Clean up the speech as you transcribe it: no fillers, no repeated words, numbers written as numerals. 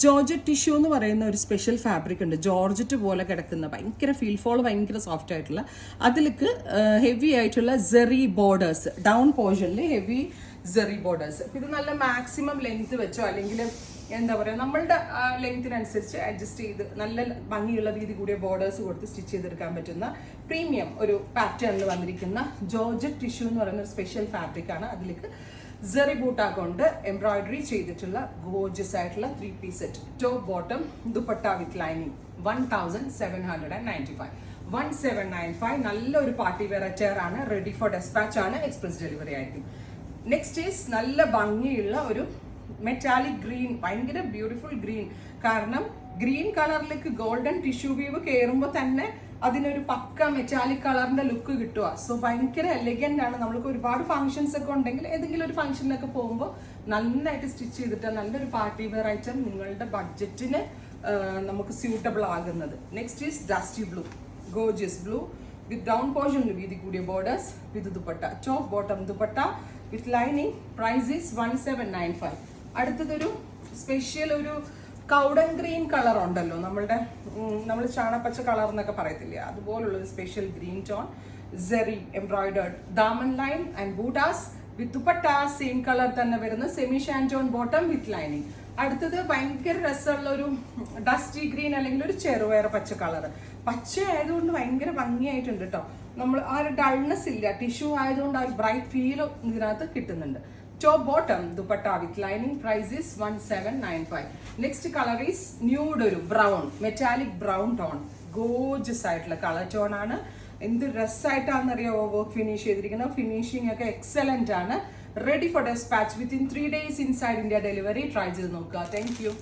Georgette tissue എന്ന് പറയുന്ന ഒരു സ്പെഷ്യൽ ഫാബ്രിക് ഉണ്ട്, ജോർജറ്റ് പോലെ കിടക്കുന്ന ഭയങ്കര ഫീൽ ഫോൾ ഭയങ്കര സോഫ്റ്റ് ആയിട്ടുള്ള, അതിലേക്ക് ഹെവി ആയിട്ടുള്ള സെറി ബോർഡേഴ്സ്, ഡൗൺ പോർഷനിൽ ഹെവി സെറി ബോർഡേഴ്സ്. ഇത് നല്ല മാക്സിമം ലെങ്ത് വെച്ചോ അല്ലെങ്കിൽ എന്താ പറയുക നമ്മളുടെ ലെങ്ത്തിനനുസരിച്ച് അഡ്ജസ്റ്റ് ചെയ്ത് നല്ല ഭംഗിയുള്ള വീതി കൂടിയ ബോർഡേഴ്സ് കൊടുത്ത് സ്റ്റിച്ച് ചെയ്തെടുക്കാൻ പറ്റുന്ന പ്രീമിയം ഒരു പാറ്റേണിൽ വന്നിരിക്കുന്ന ജോർജറ്റ് ടിഷ്യൂ എന്ന് പറയുന്ന ഒരു സ്പെഷ്യൽ ഫാബ്രിക് ആണ്. അതിലേക്ക് സെറി ബൂട്ട കൊണ്ട് എംബ്രോയിഡറി ചെയ്തിട്ടുള്ള ഗോർജിയസ് ആയിട്ടുള്ള 3-piece set, top bottom dupatta with lining. 1795 1795. നല്ലൊരു പാർട്ടി വെയർ അറ്റയർ ആണ്, റെഡി ഫോർ ഡെസ്പാച്ച് ആണ്, എക്സ്പ്രസ് ഡെലിവറി ആയിരിക്കും. നെക്സ്റ്റ് ഈസ് നല്ല ഭംഗിയുള്ള ഒരു മെറ്റാലിക് ഗ്രീൻ, ഭയങ്കര ബ്യൂട്ടിഫുൾ ഗ്രീൻ. കാരണം ഗ്രീൻ കളറിലേക്ക് ഗോൾഡൻ ടിഷ്യൂ വീവ് കയറുമ്പോൾ തന്നെ അതിനൊരു പക്ക മെറ്റാലിക് കളറിന്റെ ലുക്ക് കിട്ടുക. സോ ഭയങ്കര എലഗന്റ് ആണ്. നമ്മൾക്ക് ഒരുപാട് ഫംഗ്ഷൻസ് ഒക്കെ ഉണ്ടെങ്കിൽ ഏതെങ്കിലും ഒരു ഫംഗ്ഷനിലൊക്കെ പോകുമ്പോൾ നന്നായിട്ട് സ്റ്റിച്ച് ചെയ്തിട്ട് നല്ലൊരു പാർട്ടി വെയർ ഐറ്റം നിങ്ങളുടെ ബഡ്ജറ്റിന് നമുക്ക് സ്യൂട്ടബിൾ ആകുന്നത്. Next is dusty blue, gorgeous blue with down പോർഷനിൽ വീതി കൂടിയ borders with dupatta, top bottom dupatta with lining. Price is 1795. അടുത്തതൊരു സ്പെഷ്യൽ ഒരു കൗഡൻ ഗ്രീൻ കളർ ഉണ്ടല്ലോ, നമ്മൾ ചാണപ്പച്ച കളർ എന്നൊക്കെ പറയത്തില്ലേ, അതുപോലുള്ള ഒരു special green tone, zari embroidered ദാമൻ ലൈൻ ആൻഡ് ബൂട്ടാസ് വിത്ത് ദുപ്പട്ട സെയിം കളർ തന്നെ വരുന്ന semi shantoon bottom with lining. അടുത്തത് ഭയങ്കര രസമുള്ള ഒരു ഡസ്റ്റി ഗ്രീൻ അല്ലെങ്കിൽ ഒരു ചെറുപയർ പച്ച കളർ. പച്ച ആയതുകൊണ്ട് ഭയങ്കര ഭംഗിയായിട്ടുണ്ട് കേട്ടോ. നമ്മൾ ആ ഒരു ഡൾനെസ് ഇല്ല, ടിഷ്യൂ ആയതുകൊണ്ട് ആ ഒരു ബ്രൈറ്റ് ഫീൽ ഇതിനകത്ത് കിട്ടുന്നുണ്ട്. Top bottom dupatta with lining. Price is 1795. Next color is nude ഒരു brown, metallic brown tone. Gorgeous ആയിട്ടുള്ള കളർ ടോൺ ആണ്. എന്ത് രസമായിട്ടാണെന്ന് അറിയാമോ വർക്ക് ഫിനിഷ് ചെയ്തിരിക്കുന്നത്. ഫിനിഷിംഗ് ഒക്കെ എക്സലന്റ് ആണ്. Ready for dispatch within 3 days inside India delivery. Try ചെയ്ത് നോക്കുക. Thank U.